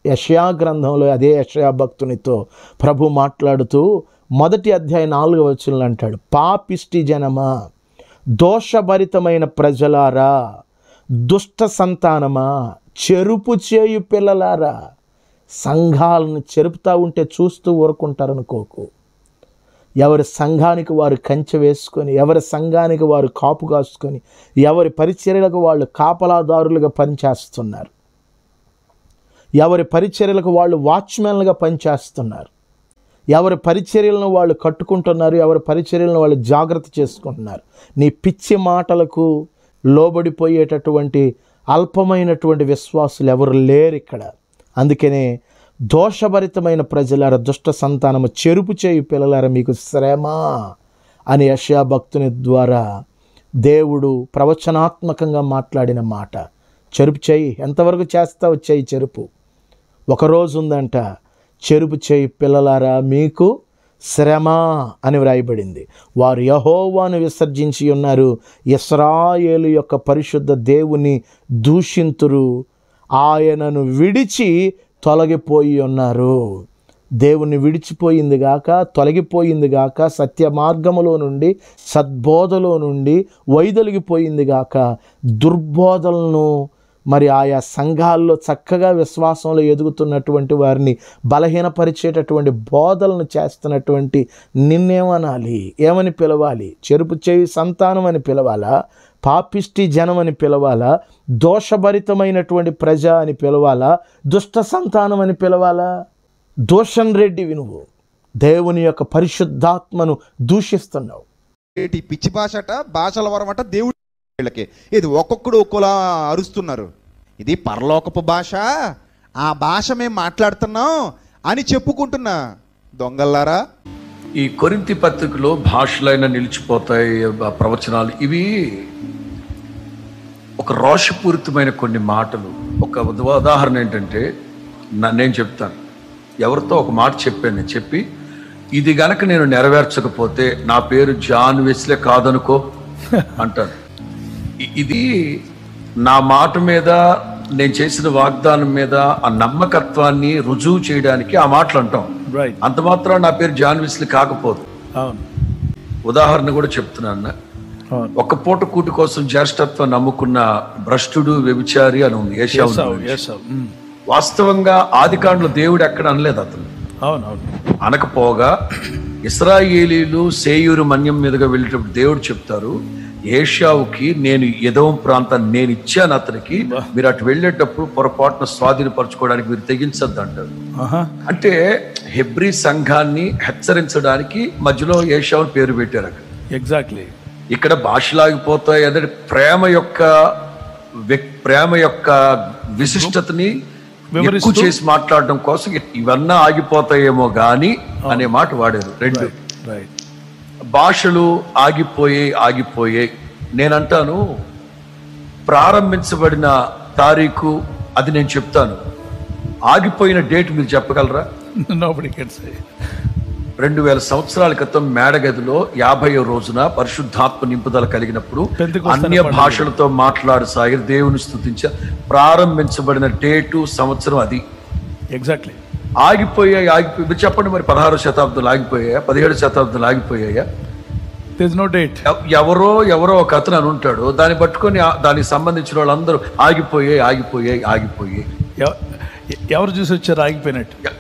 యెషయా గ్రంథంలో అదే యెషయా భక్తునితో ప్రభు మాట్లాడుతూ మొదటి అధ్యాయం 4వ వచనంలో అంటాడు, పాపిష్టి జనమా, దోషభరితమైన ప్రజలారా, దుష్ట సంతానమా, చెరుపు చేయు పిల్లలారా. సంఘాలను చెరుపుతూ ఉంటే చూస్తూ ఊరుకుంటారనుకోకు. ఎవరి సంఘానికి వారు కంచె వేసుకొని, ఎవరి సంఘానికి వారు కాపు కాసుకొని, ఎవరి పరిచర్యలకు వాళ్ళు కాపలాదారులుగా పనిచేస్తున్నారు, ఎవరి పరిచర్యలకు వాళ్ళు వాచ్మెన్లుగా పనిచేస్తున్నారు, ఎవరి పరిచర్యలను వాళ్ళు కట్టుకుంటున్నారు, ఎవరి పరిచర్యలను వాళ్ళు జాగ్రత్త చేసుకుంటున్నారు. నీ పిచ్చి మాటలకు లోబడిపోయేటటువంటి అల్పమైనటువంటి విశ్వాసులు ఎవరు లేరు ఇక్కడ. అందుకనే దోషభరితమైన ప్రజలార, దుష్ట సంతానము, చెరుపు చేయు పిల్లలారా మీకు శ్రమ అని యెషయా భక్తుని ద్వారా దేవుడు ప్రవచనాత్మకంగా మాట్లాడిన మాట. చెరుపు చేయి, ఎంతవరకు చేస్తావు చేయి చెరుపు. ఒకరోజు ఉందంట, చెరుపు చేయి పిల్లలారా మీకు శ్రమ అని వ్రాయబడింది. వారు యెహోవాను విసర్జించి ఉన్నారు, ఇశ్రాయేలు యొక్క పరిశుద్ధ దేవుని దూషింతురు, ఆయనను విడిచి తొలగిపోయి ఉన్నారు. దేవుని విడిచిపోయింది గాక, తొలగిపోయింది గాక, సత్య మార్గములో నుండి, సద్బోధలో నుండి వైదొలిగిపోయింది గాక, దుర్బోధలను మరి ఆయా సంఘాల్లో చక్కగా విశ్వాసంలో ఎదుగుతున్నటువంటి వారిని బలహీనపరిచేటటువంటి బోధలను చేస్తున్నటువంటి నిన్నేమనాలి? ఏమని పిలవాలి? చెరుపు చేయి సంతానం అని పిలవాలా? పాపిష్టి జనం అని పిలవాలా? దోషభరితమైనటువంటి ప్రజ అని పిలవాలా? దుష్ట సంతానం అని పిలవాలా? దోషన్ రెడ్డివి నువ్వు. దేవుని యొక్క పరిశుద్ధాత్మను దూషిస్తున్నావు. ఏంటి పిచ్చి భాషట, భాషల వరమట దేవుడి వీళ్ళకి. ఇది ఒక్కొక్కడు ఒక్కోలా అరుస్తున్నారు. ఇది పరలోకపు భాష, ఆ భాష మేము మాట్లాడుతున్నాం అని చెప్పుకుంటున్నా దొంగల్లారా. ఈ కొరింథీ పత్రికలో భాషలైనా నిలిచిపోతాయి ప్రవచనాలు. ఇవి ఒక రోషపూరితమైన కొన్ని మాటలు. ఒక ఉదాహరణ ఏంటంటే, నేను చెప్తాను, ఎవరితో ఒక మాట చెప్పాను, చెప్పి ఇది గనక నేను నెరవేర్చకపోతే నా పేరు జాన్ వెస్లే కాదనుకో అంటాను. ఇది నా మాట మీద, నేను చేసిన వాగ్దానం మీద ఆ నమ్మకత్వాన్ని రుజువు చేయడానికి ఆ మాటలు అంటాం. అంత మాత్రం నా పేరు జాన్ వెస్లీ కాకపోదు. ఉదాహరణ కూడా చెప్తున్నాను. ఒక పూట కూటి కోసం జ్యేష్ఠత్వం నమ్ముకున్న భ్రష్టుడు, వ్యభిచారి అని ఉంది యెషయా. వాస్తవంగా ఆదికాండలో దేవుడు ఎక్కడ అనలేదు అతను. అనకపోగా ఇశ్రాయేలీలు సేయూరు మన్యం మీదుగా వెళ్ళేటప్పుడు దేవుడు చెప్తారు, ఏషావుకి నేను ఎదోం ప్రాంతాన్ని నేను ఇచ్చాను అతనికి, మీరు అటు వెళ్ళేటప్పుడు పొరపాటున స్వాధీనపరచుకోవడానికి మీరు తెగించద్దు అంటారు. అంటే హెబ్రీ సంఘాన్ని హెచ్చరించడానికి మధ్యలో ఏషావుని పేరు పెట్టారు అక్కడ. ఎగ్జాక్ట్లీ. ఇక్కడ భాషలాగిపోతాయి అదే ప్రేమ యొక్క విశిష్టతని ఎక్కువ చేసి మాట్లాడడం కోసం ఇవన్నీ ఆగిపోతాయేమో గాని అనే మాట వాడారు. రెండు భాషలు ఆగిపోయాయి. నేనంటాను, ప్రారంభించబడిన తారీఖు అది నేను చెప్తాను, ఆగిపోయిన డేట్ మీరు చెప్పగలరా? 2000 సంవత్సరాల క్రితం మేడగదిలో 50వ రోజున పరిశుద్ధాత్మ నింపుదల కలిగినప్పుడు అన్య భాషలతో మాట్లాడసాగి దేవుని స్తుతించ ప్రారంభించబడిన డేటు సంవత్సరం అది. ఎగ్జాక్ట్లీ. ఆగిపోయాయి. మీరు చెప్పండి మరి, 16వ శతాబ్దంలో ఆగిపోయాయా? 17వ శతాబ్దంలో ఆగిపోయాయా? No date. ఎవరో ఒక అతను అని ఉంటాడు, దాన్ని పట్టుకొని దానికి సంబంధించిన వాళ్ళందరూ ఆగిపోయాయి. ఎవరు చూసి వచ్చారు ఆగిపోయినట్టు?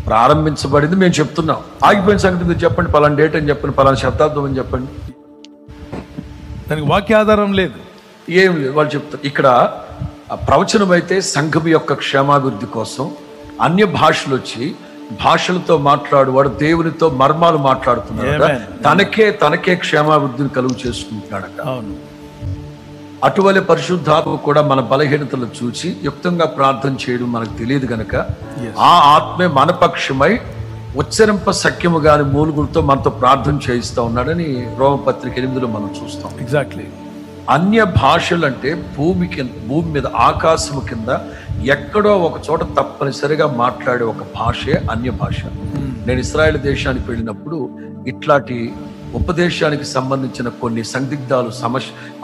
ప్రారంభించబడింది మేము చెప్తున్నాం. ఆగిపోయిన సంగతి మీరు చెప్పండి, పలానా డేట్ అని చెప్పండి, పలానా శతాబ్దం అని చెప్పండి. దానికి వాక్యాధారం లేదు, ఏం లేదు. వాళ్ళు చెప్తారు. ఇక్కడ ప్రవచనం అయితే సంఘం యొక్క క్షేమాభివృద్ధి కోసం అన్య భాషలు వచ్చి భాషలతో మాట్లాడువాడు దేవునితో మర్మాలు మాట్లాడుతున్నాడు, తనకే క్షేమాభివృద్ధిని కలుగు చేసుకుంటున్నాడట. అటువలే పరిశుద్ధాత్మ కూడా మన బలహీనతలు చూసి యుక్తంగా ప్రార్థన చేయడం మనకు తెలియదు గనక ఆ ఆత్మే మన పక్షమై ఉచ్చరింప సఖ్యము గాని మూలుగులతో మనతో ప్రార్థన చేయిస్తా ఉన్నాడని రోమపత్రిక 8లో మనం చూస్తాం. ఎగ్జాక్ట్లీ. అన్య భాషలు అంటే భూమి మీద ఆకాశము కింద ఎక్కడో ఒక చోట తప్పనిసరిగా మాట్లాడే ఒక భాషే అన్య భాష. నేను ఇశ్రాయేల్ దేశానికి వెళ్ళినప్పుడు ఇట్లాంటి ఉపదేశానికి సంబంధించిన కొన్ని సందిగ్ధాలు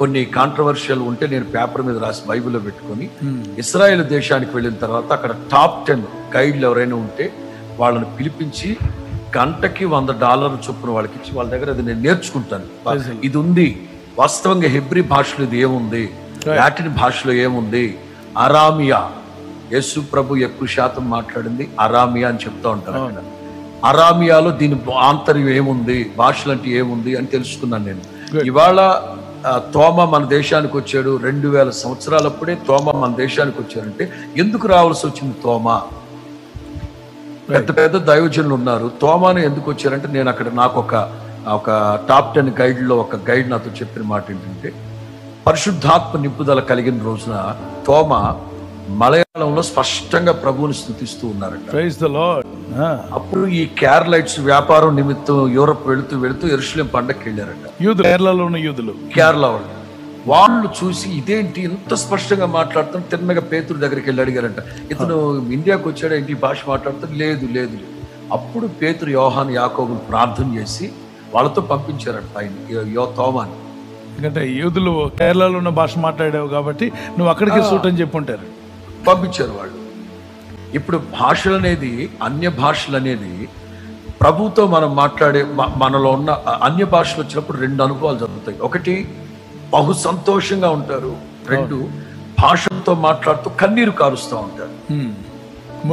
కొన్ని కాంట్రవర్షియల్ ఉంటే నేను పేపర్ మీద రాసి బైబిల్లో పెట్టుకొని ఇశ్రాయేల్ దేశానికి వెళ్ళిన తర్వాత అక్కడ టాప్ 10 గైడ్లు ఎవరైనా ఉంటే వాళ్ళని పిలిపించి గంటకి $100 చొప్పున వాళ్ళకి ఇచ్చి వాళ్ళ దగ్గర అది నేను నేర్చుకుంటాను. ఇది ఉంది వాస్తవంగా హెబ్రీ భాషలో ఇది ఏముంది, లాటిన్ భాషలో ఏముంది, అరామియా, యేసు ప్రభు ఎక్కువ శాతం మాట్లాడింది అరామియా అని చెప్తా ఉంటారు. అక్కడ అరామియాలో దీని ఆంతర్యం ఏముంది, భాషలు అంటే ఏముంది అని తెలుసుకున్నాను నేను. ఇవాళ తోమా మన దేశానికి వచ్చాడు, 2000 సంవత్సరాలప్పుడే తోమా మన దేశానికి వచ్చారంటే ఎందుకు రావాల్సి వచ్చింది? తోమా పెద్ద పెద్ద దైవజనులు ఉన్నారు, తోమాను ఎందుకు వచ్చారంటే నేను అక్కడ నాకు ఒక టాప్ 10 గైడ్లో ఒక గైడ్ నాతో చెప్పిన మాట ఏంటంటే, పరిశుద్ధాత్మ నింపుదల కలిగిన రోజున తోమా మలయాళంలో స్పష్టంగా ప్రభువుని స్తుతిస్తూ ఉన్నారంట. Praise the Lord. అప్పుడు ఈ కేరళైట్స్ వ్యాపారం నిమిత్తం యూరప్ వెళుతూ యెరూషలేం పండగకి వెళ్ళారంట. కేరళలో ఉన్న యూదులు, కేరళ వాళ్ళు చూసి ఇదేంటి ఇంత స్పష్టంగా మాట్లాడుతాను, తిన్నగా పేతురు దగ్గరికి వెళ్ళి అడిగారంట, ఇతను ఇండియాకి వచ్చాడు ఏంటి భాష మాట్లాడుతాడు? లేదు లేదు. అప్పుడు పేతురు యోహాను యాకోబులు ప్రార్థన చేసి వాళ్ళతో పంపించారంట ఆయన తోమాని. ఎందుకంటే యూదులు కేరళలో ఉన్న భాష మాట్లాడావు కాబట్టి నువ్వు అక్కడికి సూట్ అని చెప్పి ఉంటారు, పంపించారు వాళ్ళు. ఇప్పుడు భాషలు అనేది, అన్య భాషలు అనేది ప్రభుతో మనం మాట్లాడే మనలో ఉన్న అన్య భాషలు వచ్చినప్పుడు 2 అనుభవాలు జరుగుతాయి. ఒకటి, బహు సంతోషంగా ఉంటారు. 2, భాషతో మాట్లాడుతూ కన్నీరు కారుస్తూ ఉంటారు.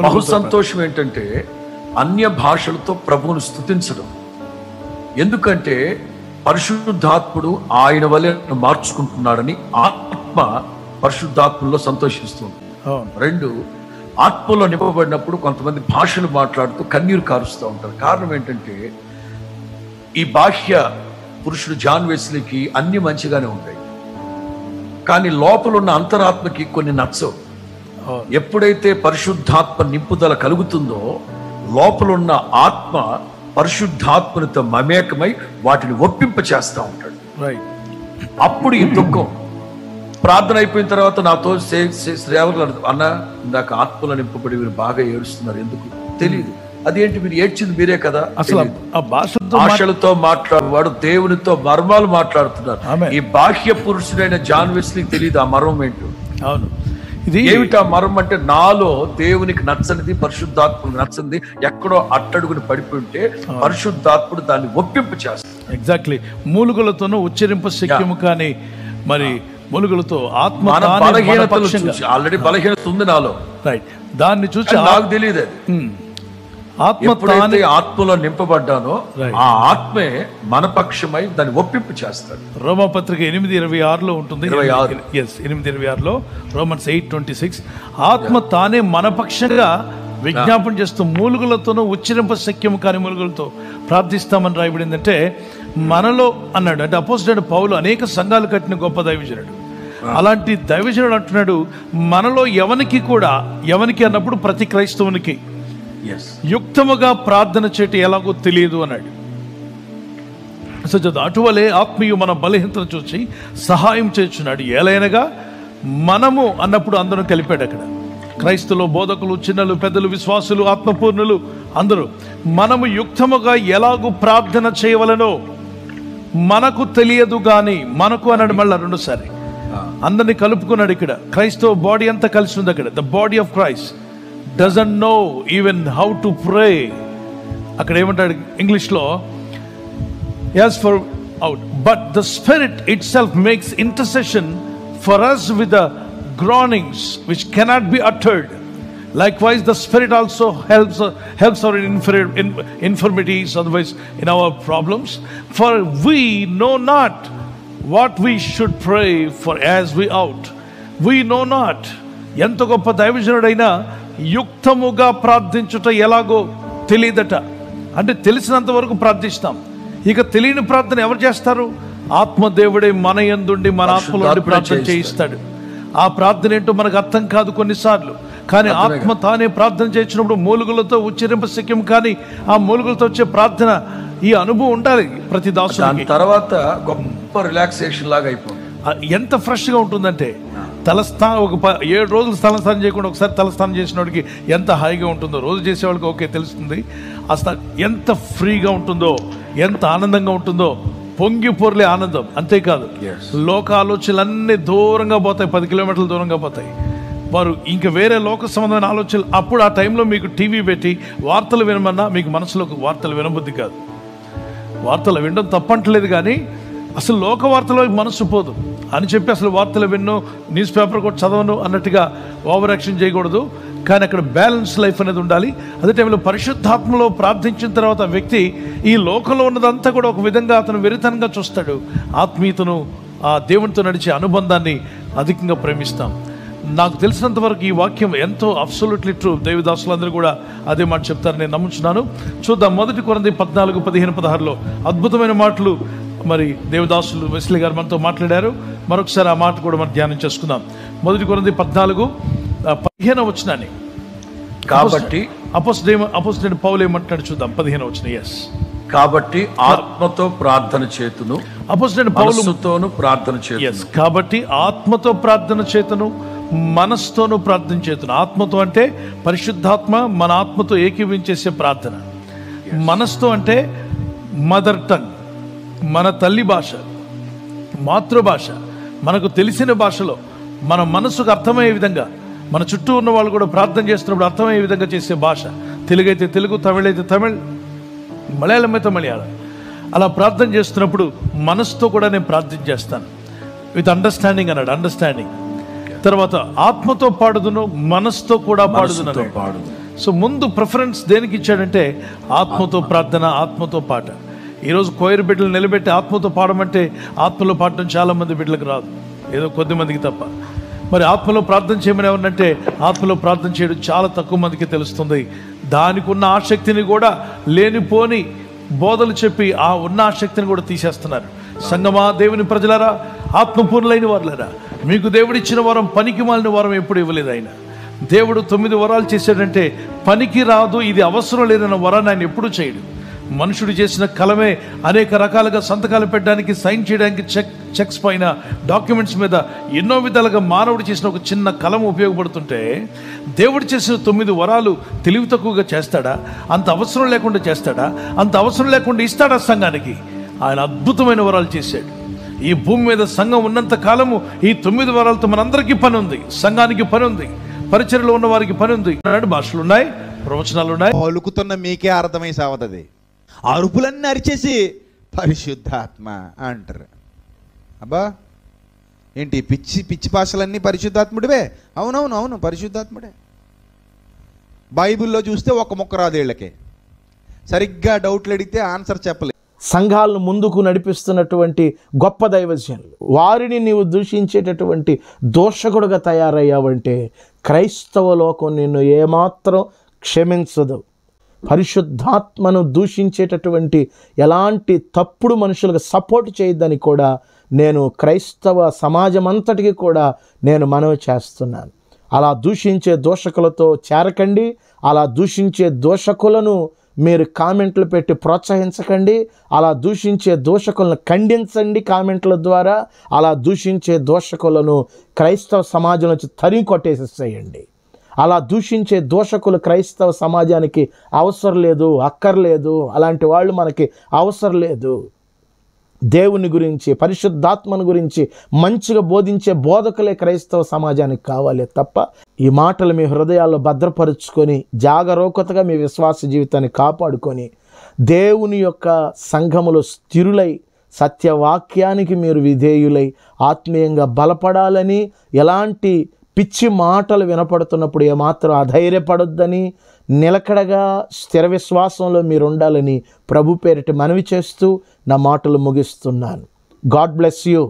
బహు సంతోషం ఏంటంటే అన్య భాషలతో ప్రభువును స్తుతించడం. ఎందుకంటే పరిశుద్ధాత్ముడు ఆయన వలె మార్చుకుంటున్నాడని ఆత్మ పరిశుద్ధాత్మలో సంతోషిస్తుంది. 2, ఆత్మలో నింపబడినప్పుడు కొంతమంది భాషలు మాట్లాడుతూ కన్నీరు కారుస్తూ ఉంటారు. కారణం ఏంటంటే ఈ బాహ్య పురుషుడు జాన్ వెస్లీకి అన్ని మంచిగానే ఉంటాయి, కానీ లోపల ఉన్న అంతరాత్మకి కొన్ని నచ్చవు. ఎప్పుడైతే పరిశుద్ధాత్మ నింపుదల కలుగుతుందో లోపలున్న ఆత్మ పరిశుద్ధాత్మనితో మమేకమై వాటిని ఒప్పింప చేస్తూ ఉంటాడు. అప్పుడు ఈ దుఃఖం. ప్రార్థన అయిపోయిన తర్వాత నాతో సేవకులు అన్న ఇందాక ఆత్మలో నింపబడి మీరు బాగా ఏడుస్తున్నారు, ఎందుకు తెలియదు. అదేంటి, మీరు ఏడ్చింది మీరే కదా. అసలు భాషలతో మాట్లాడేవాడు దేవునితో మర్మాలు మాట్లాడుతున్నారు. ఈ బాహ్య పురుషుడైన జాన్ వెస్లీకి తెలియదు ఆ మర్మం ఏంటో. అవును, ఇది ఏమిటా మర్మం అంటే, నాలో దేవునికి నచ్చనిది, పరిశుద్ధాత్ముడు నచ్చనిది ఎక్కడో అట్టడుగుని పడిపోయి ఉంటే పరిశుద్ధాత్ముడు దాన్ని ఒప్పింపు చేస్తాడు. ఎగ్జాక్ట్లీ. మూలుగులతోనూ ఉచ్చరింప శక్యము కానీ మరి మూలుగులతో ఆత్మ ఆల్రెడీ బలహీనత ఉంది నాలో, రైట్. దాన్ని చూసి నాకు తెలియదు. ఎప్పుడైతే ఆత్మలో నింపబడ్డానో ఆ ఆత్మే మన పక్షమై దాన్ని ఒప్పింపు చేస్తాడు. రోమపత్రిక 8:26 ఉంటుంది. 8:26 రోమన్స్ 8:26 ఆత్మ తానే మన పక్షంగా విజ్ఞాపన చేస్తూ మూలుగులతోనూ ఉచ్చరింప శక్యము కాని మూలుగులతో ప్రార్థిస్తామని రాయబడిందంటే మనలో అన్నాడు. అంటే అపోస్తలుడైన పౌలు అనేక సంఘాలు కట్టిన గొప్ప దైవజనుడు. అలాంటి దైవజనుడు అంటున్నాడు, మనలో ఎవనికి అన్నప్పుడు ప్రతి క్రైస్తవునికి యుక్తముగా ప్రార్థన చేయటం ఎలాగో తెలియదు అన్నాడు. అటువలే ఆత్మీయు మన బలహీనతను చూసి సహాయం చేస్తున్నాడు. ఏలైనగా మనము అన్నప్పుడు అందరం కలిపాడు. అక్కడ క్రైస్తవులు, బోధకులు, చిన్నలు, పెద్దలు, విశ్వాసులు, ఆత్మపూర్ణులు అందరూ మనము యుక్తముగా ఎలాగూ ప్రార్థన చేయవలనో మనకు తెలియదు గాని, మనకు అన్నాడు మళ్ళా 2సారి. అందరినీ కలుపుకున్నాడు. ఇక్కడ క్రైస్తవ బాడీ అంతా కలిసి ఉంది. అక్కడ the body of Christ doesn't know even how to pray. అక్కడ ఏమంటాడు ఇంగ్లీష్లో, yes for out but the spirit itself makes intercession for us with the groanings which cannot be uttered. Likewise the spirit also helps our infirmities, otherwise in our problems, for we know not what we should pray for as we ought. We know not. ఎంత గొప్ప దైవజనుడైనా యుక్తముగా ప్రార్థించుట ఎలాగో తెలియదట. అంటే తెలిసినంత వరకు ప్రార్థిస్తాం. ఇక తెలియని ప్రార్థన ఎవరు చేస్తారు? ఆత్మదేవుడే మన యందుండి మన ఆత్మలో ప్రార్థన చేయిస్తాడు. ఆ ప్రార్థన ఏంటో మనకు అర్థం కాదు కొన్నిసార్లు, కానీ ఆత్మ తానే ప్రార్థన చేసినప్పుడు మూలుగులతో ఉచ్చరింప శక్యం కానీ ఆ మూలుగులతో వచ్చే ప్రార్థన, ఈ అనుభవం ఉండాలి ప్రతి దాసుడికి. తర్వాత గొప్ప రిలాక్సేషన్ లాగా అయిపోతుంది. ఎంత ఫ్రెష్గా ఉంటుందంటే తలస్నానం 7 రోజులు తలస్నానం చేయకుండా ఒకసారి తలస్నానం చేసినోడికి ఎంత హాయిగా ఉంటుందో, రోజు చేసేవాళ్ళకి ఓకే తెలుస్తుంది. అసలు ఎంత ఫ్రీగా ఉంటుందో, ఎంత ఆనందంగా ఉంటుందో, పొంగి పొర్లే ఆనందం. అంతేకాదు లోక ఆలోచనలన్నీ దూరంగా పోతాయి, 10 కిలోమీటర్ల దూరంగా పోతాయి. వారు ఇంకా వేరే లోక సంబంధమైన ఆలోచనలు, అప్పుడు ఆ టైంలో మీకు టీవీ పెట్టి వార్తలు వినమన్నా మీకు మనసులోకి వార్తలు వినబుద్ధి కాదు. వార్తలు వినడం తప్పంటలేదు, కానీ అసలు లోక వార్తలో మనసు పోదు అని చెప్పి అసలు వార్తలు విన్ను, న్యూస్ పేపర్ కూడా చదవను అన్నట్టుగా ఓవర్ యాక్షన్ చేయకూడదు. కానీ అక్కడ బ్యాలెన్స్ లైఫ్ అనేది ఉండాలి. అదే టైంలో పరిశుద్ధాత్మలో ప్రార్థించిన తర్వాత వ్యక్తి ఈ లోకంలో ఉన్నదంతా కూడా ఒక విధంగా అతను వెరితనంగా చూస్తాడు. ఆత్మీయతను, ఆ దేవునితో నడిచే అనుబంధాన్ని అధికంగా ప్రేమిస్తాం. నాకు తెలిసినంత వరకు ఈ వాక్యం ఎంతో అబ్సల్యూట్లీ ట్రూ. దేవదాసులందరూ కూడా అదే మాట చెప్తారని నేను నమ్ముచున్నాను. చూద్దాం 1 కొరింథీ 14, 15, 16 అద్భుతమైన మాటలు మరి దేవదాసులు వెస్లీ గారు మనతో మాట్లాడారు. మరొకసారి ఆ మాట కూడా మనం ధ్యానం చేసుకుందాం. 1 కొరింథీ 14, 15 వచనాన్ని. కాబట్టి అపోస్తలుడైన పౌలు ఏమంటున్నాడు చూద్దాం. 15 వచనం. ఎస్, కాబట్టి ఆత్మతో ప్రార్థన చేతును, అపోస్తలుడైన పౌలుతోను ప్రార్థన చేతును. ఎస్, కాబట్టి ఆత్మతో ప్రార్థన చేతును, మనసుతోనూ ప్రార్థన చేతును. ఆత్మతో అంటే పరిశుద్ధాత్మ మన ఆత్మతో ఏకీవించేసే ప్రార్థన. మనసుతో అంటే మదర్ టంగ్, మన తల్లి భాష, మాతృభాష, మనకు తెలిసిన భాషలో మన మనసుకు అర్థమయ్యే విధంగా, మన చుట్టూ ఉన్న వాళ్ళు కూడా ప్రార్థన చేస్తున్నప్పుడు అర్థమయ్యే విధంగా చేసే భాష. తెలుగు అయితే తెలుగు, తమిళ అయితే తమిళ్, మలయాళం అయితే మలయాళం. అలా ప్రార్థన చేస్తున్నప్పుడు మనసుతో కూడా నేను ప్రార్థన చేస్తాను. విత్ అండర్స్టాండింగ్ అన్నాడు. అండర్స్టాండింగ్ తర్వాత ఆత్మతో పాడుదును, మనసుతో కూడా పాడుదును. సో ముందు ప్రిఫరెన్స్ దేనికి ఇచ్చాడంటే ఆత్మతో ప్రార్థన, ఆత్మతో పాట. ఈరోజు కోయిర్ బిడ్డలు నిలబెట్టి ఆత్మతో పాడమంటే ఆత్మలో పాడడం చాలామంది బిడ్డలకు రాదు, ఏదో కొద్ది మందికి తప్ప. మరి ఆత్మలో ప్రార్థన చేయమని ఏమన్నంటే ఆత్మలో ప్రార్థన చేయడం చాలా తక్కువ మందికి తెలుస్తుంది. దానికి ఉన్న ఆసక్తిని కూడా లేనిపోని బోధలు చెప్పి ఆ ఉన్న ఆసక్తిని కూడా తీసేస్తున్నారు. సంగమా, దేవుని ప్రజలారా, ఆత్మపూర్ణులైన వారులారా, మీకు దేవుడిచ్చిన వరం పనికి మాలిన వరం ఎప్పుడు ఇవ్వలేదు. ఆయన దేవుడు 9 వరాలు చేశాడంటే పనికి రాదు, ఇది అవసరం లేదన్న వరాన్ని ఆయన ఎప్పుడూ చేయడు. మనుషుడు చేసిన కలమే అనేక రకాలుగా సంతకాలు పెట్టడానికి, సైన్ చేయడానికి, చెక్స్ పైన, డాక్యుమెంట్స్ మీద ఎన్నో విధాలుగా మానవుడు చేసిన ఒక చిన్న కలం ఉపయోగపడుతుంటే, దేవుడు చేసిన 9 వరాలు తెలివి తక్కువగా చేస్తాడా? అంత అవసరం లేకుండా చేస్తాడా? అంత అవసరం లేకుండా ఇస్తాడా సంఘానికి? ఆయన అద్భుతమైన వరాలు చేశాడు. ఈ భూమి మీద సంఘం ఉన్నంత కాలము ఈ 9 వరాలతో మనందరికీ పని ఉంది, సంఘానికి పని ఉంది, పరిచర్యలో ఉన్న వారికి పని ఉంది. భాషలు ఉన్నాయి, ప్రవచనాలు ఉన్నాయి. పలుకుతున్న మీకే అర్థమై సావదది. అరుపులన్నీ అరిచేసి పరిశుద్ధాత్మ అంటారు. అబ్బా ఏంటి పిచ్చి పిచ్చి భాషలన్నీ పరిశుద్ధాత్ముడివే? అవును పరిశుద్ధాత్ముడే. బైబిల్లో చూస్తే ఒక ముక్క రాదు వీళ్ళకి. సరిగ్గా డౌట్లు అడిగితే ఆన్సర్ చెప్పలేదు. సంఘాలను ముందుకు నడిపిస్తున్నటువంటి గొప్ప దైవజనులు, వారిని నీవు దూషించేటటువంటి దోషకుడుగా తయారయ్యావంటే క్రైస్తవ లోకం నిన్ను ఏమాత్రం క్షమించదు. పరిశుద్ధాత్మను దూషించేటటువంటి ఎలాంటి తప్పుడు మనుషులకు సపోర్ట్ చేయొద్దని కూడా నేను క్రైస్తవ సమాజం అంతటికి కూడా నేను మనవి చేస్తున్నాను. అలా దూషించే దోషకులతో చేరకండి. అలా దూషించే దోషకులను మీరు కామెంట్లు పెట్టి ప్రోత్సహించకండి. అలా దూషించే దోషకులను ఖండించండి కామెంట్ల ద్వారా. అలా దూషించే దోషకులను క్రైస్తవ సమాజం నుంచి తరిమి కొట్టేసేసేయండి. అలా దూషించే దోషకులు క్రైస్తవ సమాజానికి అవసరం లేదు, అక్కర్లేదు. అలాంటి వాళ్ళు మనకి అవసరం లేదు. దేవుని గురించి, పరిశుద్ధాత్మను గురించి మంచిగా బోధించే బోధకులే క్రైస్తవ సమాజానికి కావాలి తప్ప ఈ మాటలు మీ హృదయాల్లో భద్రపరుచుకొని జాగరూకతగా మీ విశ్వాస జీవితాన్ని కాపాడుకొని దేవుని యొక్క సంఘములో స్థిరులై సత్యవాక్యానికి మీరు విధేయులై ఆత్మీయంగా బలపడాలని, ఎలాంటి పిచ్చి మాటలు వినపడుతున్నప్పుడు ఏమాత్రం అధైర్యపడొద్దని, నిలకడగా స్థిర విశ్వాసంలో మీరు ఉండాలని ప్రభు పేరిట మనవి చేస్తూ నా మాటలు ముగిస్తున్నాను. God bless you.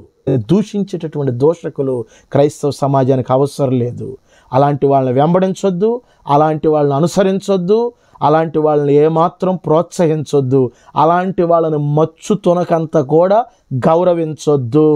దూషించేటటువంటి దోషకులు క్రైస్తవ సమాజానికి అవసరం లేదు. అలాంటి వాళ్ళని వెంబడించొద్దు, అలాంటి వాళ్ళని అనుసరించొద్దు, అలాంటి వాళ్ళని ఏమాత్రం ప్రోత్సహించొద్దు, అలాంటి వాళ్ళని మచ్చు తునకంతా కూడా గౌరవించొద్దు.